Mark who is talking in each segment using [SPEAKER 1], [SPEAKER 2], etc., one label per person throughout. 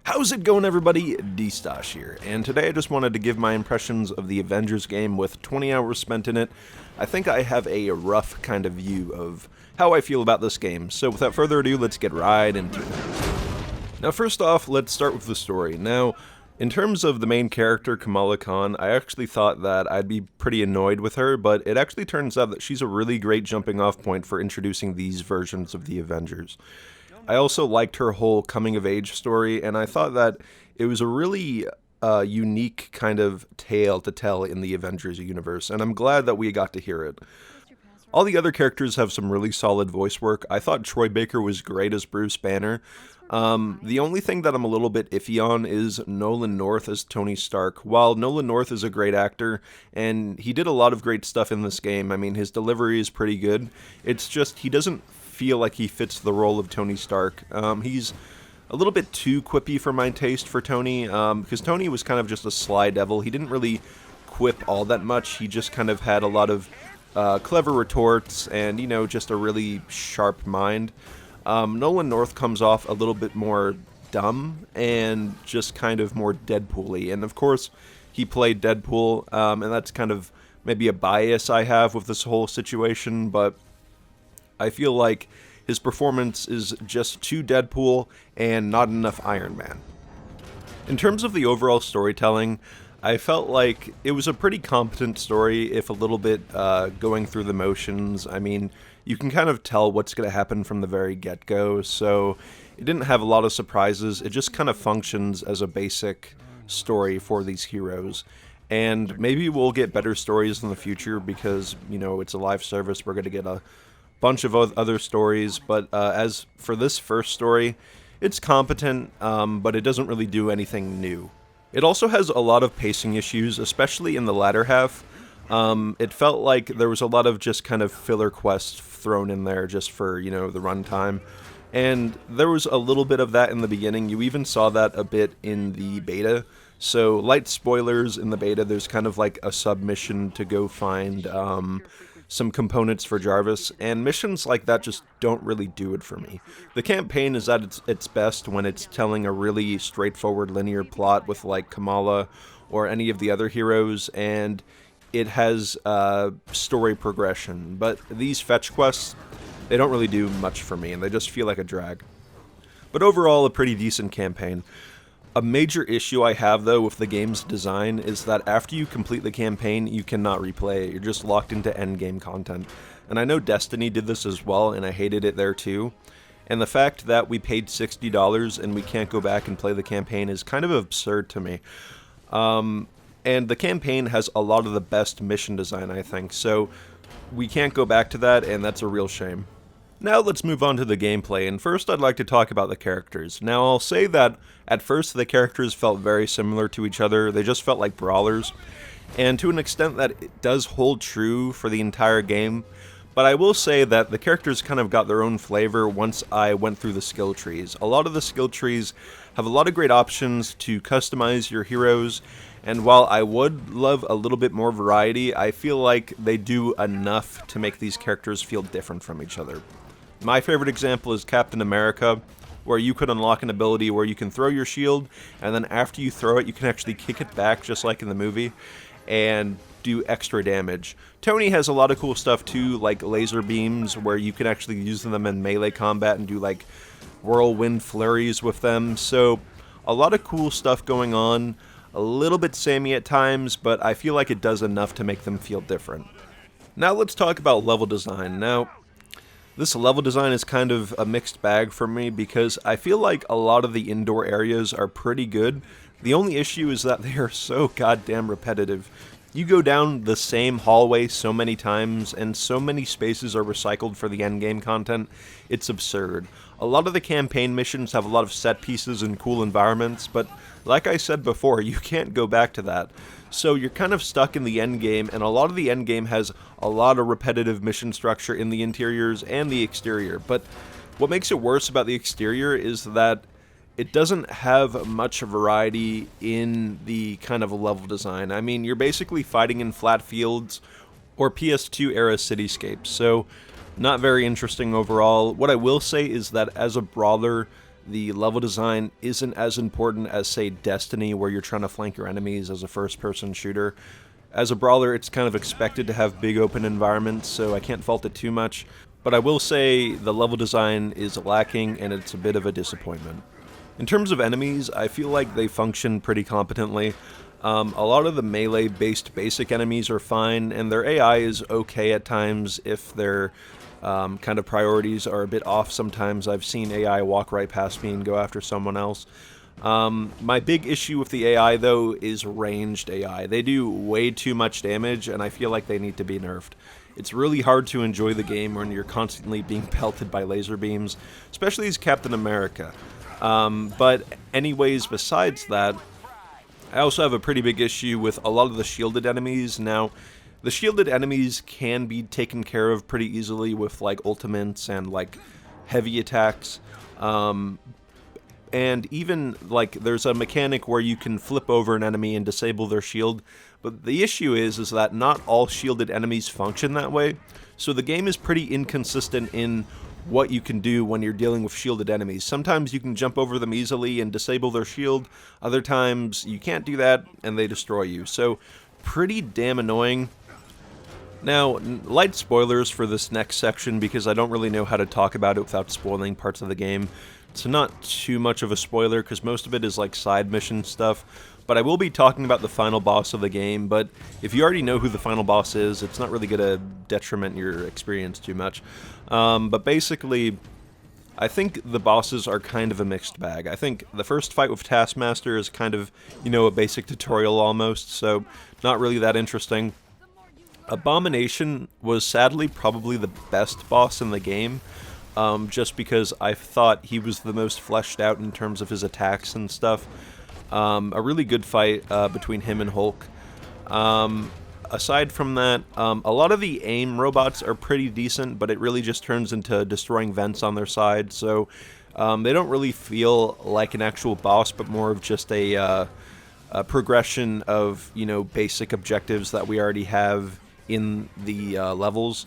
[SPEAKER 1] How's it going, everybody? D-Stosh here, and today I just wanted to give my impressions of the Avengers game with 20 hours spent in it. I think I have a rough kind of view of how I feel about this game, so without further ado, let's get right into it. Now first off, let's start with the story. Now, in terms of the main character, Kamala Khan, I actually thought that I'd be pretty annoyed with her, but it actually turns out that she's a really great jumping off point for introducing these versions of the Avengers. I also liked her whole coming-of-age story, and I thought that it was a really unique kind of tale to tell in the Avengers universe, and I'm glad that we got to hear it. All the other characters have some really solid voice work. I thought Troy Baker was great as Bruce Banner. The only thing that I'm a little bit iffy on is Nolan North as Tony Stark. While Nolan North is a great actor, and he did a lot of great stuff in this game, I mean, his delivery is pretty good. It's just, he doesn't feel like he fits the role of Tony Stark. He's a little bit too quippy for my taste for Tony, because Tony was kind of just a sly devil. He didn't really quip all that much. He just kind of had a lot of clever retorts and, you know, just a really sharp mind. Nolan North comes off a little bit more dumb and just kind of more Deadpool-y. And of course, he played Deadpool, and that's kind of maybe a bias I have with this whole situation, but I feel like his performance is just too Deadpool and not enough Iron Man. In terms of the overall storytelling, I felt like it was a pretty competent story, if a little bit going through the motions. I mean, you can kind of tell what's going to happen from the very get-go, so it didn't have a lot of surprises. It just kind of functions as a basic story for these heroes. And maybe we'll get better stories in the future because, you know, it's a live service. We're going to get a bunch of other stories, but as for this first story, it's competent, but it doesn't really do anything new. It also has a lot of pacing issues, especially in the latter half. It felt like there was a lot of just kind of filler quests thrown in there just for, you know, the runtime. And there was a little bit of that in the beginning. You even saw that a bit in the beta. So, light spoilers in the beta, there's kind of like a submission to go find some components for Jarvis, and missions like that just don't really do it for me. The campaign is at its best when it's telling a really straightforward linear plot with like Kamala or any of the other heroes, and it has story progression. But these fetch quests, they don't really do much for me, and they just feel like a drag. But overall, a pretty decent campaign. A major issue I have, though, with the game's design is that after you complete the campaign, you cannot replay it. You're just locked into endgame content. And I know Destiny did this as well, and I hated it there too. And the fact that we paid $60 and we can't go back and play the campaign is kind of absurd to me. And the campaign has a lot of the best mission design, I think, so we can't go back to that, and that's a real shame. Now let's move on to the gameplay, and first I'd like to talk about the characters. Now I'll say that at first the characters felt very similar to each other, they just felt like brawlers, and to an extent that it does hold true for the entire game, but I will say that the characters kind of got their own flavor once I went through the skill trees. A lot of the skill trees have a lot of great options to customize your heroes, and while I would love a little bit more variety, I feel like they do enough to make these characters feel different from each other. My favorite example is Captain America, where you could unlock an ability where you can throw your shield, and then after you throw it, you can actually kick it back, just like in the movie, and do extra damage. Tony has a lot of cool stuff too, like laser beams, where you can actually use them in melee combat and do like whirlwind flurries with them. So, a lot of cool stuff going on, a little bit samey at times, but I feel like it does enough to make them feel different. Now let's talk about level design. Now, this level design is kind of a mixed bag for me because I feel like a lot of the indoor areas are pretty good. The only issue is that they are so goddamn repetitive. You go down the same hallway so many times, and so many spaces are recycled for the endgame content, it's absurd. A lot of the campaign missions have a lot of set pieces and cool environments, but like I said before, you can't go back to that. So you're kind of stuck in the endgame, and a lot of the endgame has a lot of repetitive mission structure in the interiors and the exterior. But what makes it worse about the exterior is that it doesn't have much variety in the kind of level design. I mean, you're basically fighting in flat fields or PS2 era cityscapes, so not very interesting overall. What I will say is that as a brawler, the level design isn't as important as, say, Destiny, where you're trying to flank your enemies as a first-person shooter. As a brawler, it's kind of expected to have big open environments, so I can't fault it too much. But I will say the level design is lacking, and it's a bit of a disappointment. In terms of enemies, I feel like they function pretty competently. A lot of the melee-based basic enemies are fine, and their AI is okay at times if their kind of priorities are a bit off sometimes. I've seen AI walk right past me and go after someone else. My big issue with the AI, though, is ranged AI. They do way too much damage, and I feel like they need to be nerfed. It's really hard to enjoy the game when you're constantly being pelted by laser beams, especially as Captain America. But anyways, besides that, I also have a pretty big issue with a lot of the shielded enemies. Now, the shielded enemies can be taken care of pretty easily with, like, ultimates and, like, heavy attacks. And even, like, there's a mechanic where you can flip over an enemy and disable their shield. But the issue is that not all shielded enemies function that way. So the game is pretty inconsistent in what you can do when you're dealing with shielded enemies. Sometimes you can jump over them easily and disable their shield. Other times you can't do that and they destroy you. So pretty damn annoying. Now, light spoilers for this next section because I don't really know how to talk about it without spoiling parts of the game. It's not too much of a spoiler because most of it is like side mission stuff. But I will be talking about the final boss of the game, but if you already know who the final boss is, it's not really going to detriment your experience too much. But basically, I think the bosses are kind of a mixed bag. I think the first fight with Taskmaster is kind of, you know, a basic tutorial almost, so not really that interesting. Abomination was sadly probably the best boss in the game, just because I thought he was the most fleshed out in terms of his attacks and stuff. A really good fight between him and Hulk. Aside from that, a lot of the aim robots are pretty decent, but it really just turns into destroying vents on their side, so they don't really feel like an actual boss, but more of just a progression of, you know, basic objectives that we already have in the levels.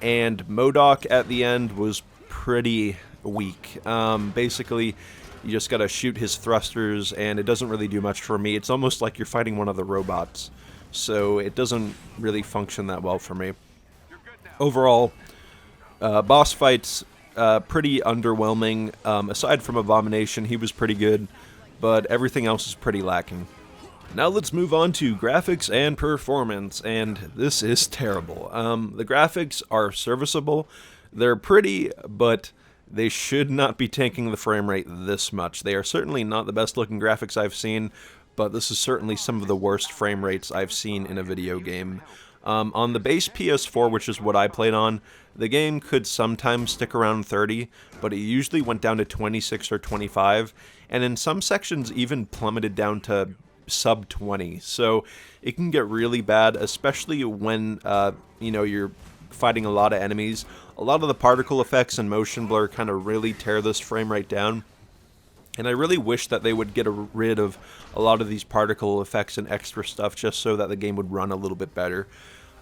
[SPEAKER 1] And MODOK at the end was pretty weak. Basically, you just gotta shoot his thrusters, and it doesn't really do much for me. It's almost like you're fighting one of the robots, so it doesn't really function that well for me. Overall, boss fights, pretty underwhelming. Aside from Abomination, he was pretty good, but everything else is pretty lacking. Now let's move on to graphics and performance, and this is terrible. The graphics are serviceable. They're pretty, but they should not be tanking the frame rate this much. They are certainly not the best looking graphics I've seen, but this is certainly some of the worst frame rates I've seen in a video game. On the base PS4, which is what I played on, the game could sometimes stick around 30, but it usually went down to 26 or 25, and in some sections even plummeted down to sub 20. So it can get really bad, especially when you know, you're fighting a lot of enemies. A lot of the particle effects and motion blur kind of really tear this frame rate down. And I really wish that they would get rid of a lot of these particle effects and extra stuff just so that the game would run a little bit better.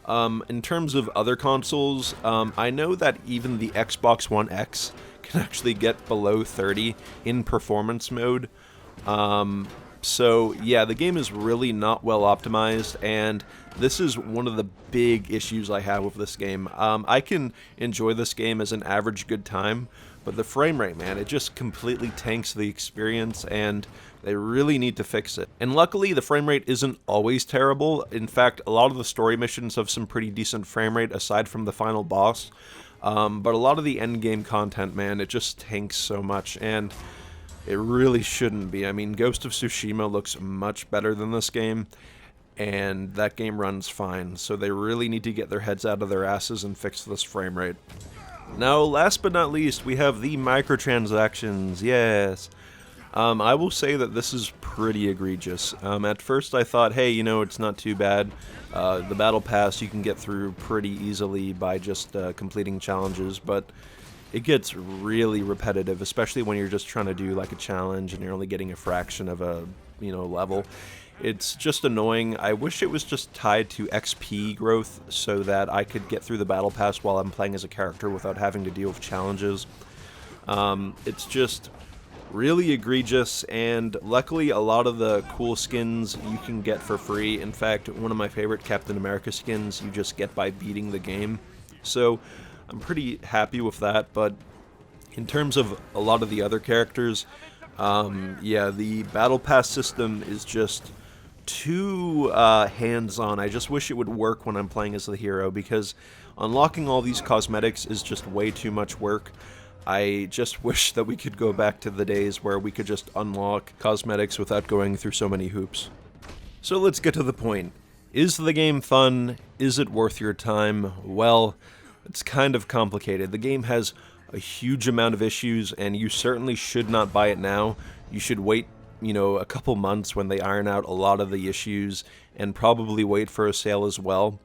[SPEAKER 1] In terms of other consoles, I know that even the Xbox One X can actually get below 30 in performance mode. So yeah, the game is really not well optimized, and this is one of the big issues I have with this game. I can enjoy this game as an average good time, but the frame rate, man, it just completely tanks the experience, and they really need to fix it. And luckily, the frame rate isn't always terrible. In fact, a lot of the story missions have some pretty decent frame rate aside from the final boss. But a lot of the endgame content, man, it just tanks so much, and it really shouldn't be. I mean, Ghost of Tsushima looks much better than this game, and that game runs fine, so they really need to get their heads out of their asses and fix this frame rate. Now, last but not least, we have the microtransactions, yes. I will say that this is pretty egregious. At first I thought, hey, you know, it's not too bad. The Battle Pass you can get through pretty easily by just completing challenges, but it gets really repetitive, especially when you're just trying to do like a challenge and you're only getting a fraction of a, you know, level. It's just annoying. I wish it was just tied to XP growth so that I could get through the Battle Pass while I'm playing as a character without having to deal with challenges. It's just really egregious, and luckily a lot of the cool skins you can get for free. In fact, one of my favorite Captain America skins you just get by beating the game. So I'm pretty happy with that, but in terms of a lot of the other characters, yeah, the Battle Pass system is just too hands-on. I just wish it would work when I'm playing as the hero, because unlocking all these cosmetics is just way too much work. I just wish that we could go back to the days where we could just unlock cosmetics without going through so many hoops. So let's get to the point. Is the game fun? Is it worth your time? Well, it's kind of complicated. The game has a huge amount of issues, and you certainly should not buy it now. You should wait, a couple months when they iron out a lot of the issues, and probably wait for a sale as well.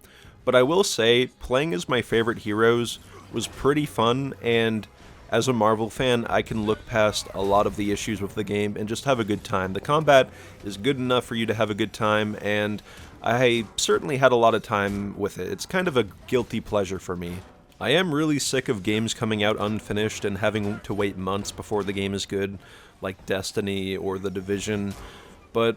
[SPEAKER 1] But I will say, playing as my favorite heroes was pretty fun, and as a Marvel fan, I can look past a lot of the issues with the game and just have a good time. The combat is good enough for you to have a good time, and I certainly had a lot of time with it. It's kind of a guilty pleasure for me. I am really sick of games coming out unfinished and having to wait months before the game is good, like Destiny or The Division, but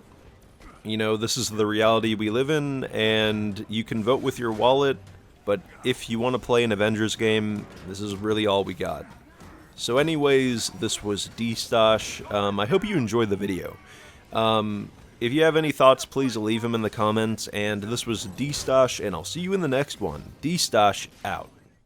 [SPEAKER 1] this is the reality we live in, and you can vote with your wallet, but if you want to play an Avengers game, this is really all we got. So anyways, this was D-Stosh. I hope you enjoyed the video. If you have any thoughts, please leave them in the comments, and this was D-Stosh, and I'll see you in the next one. D-Stosh out.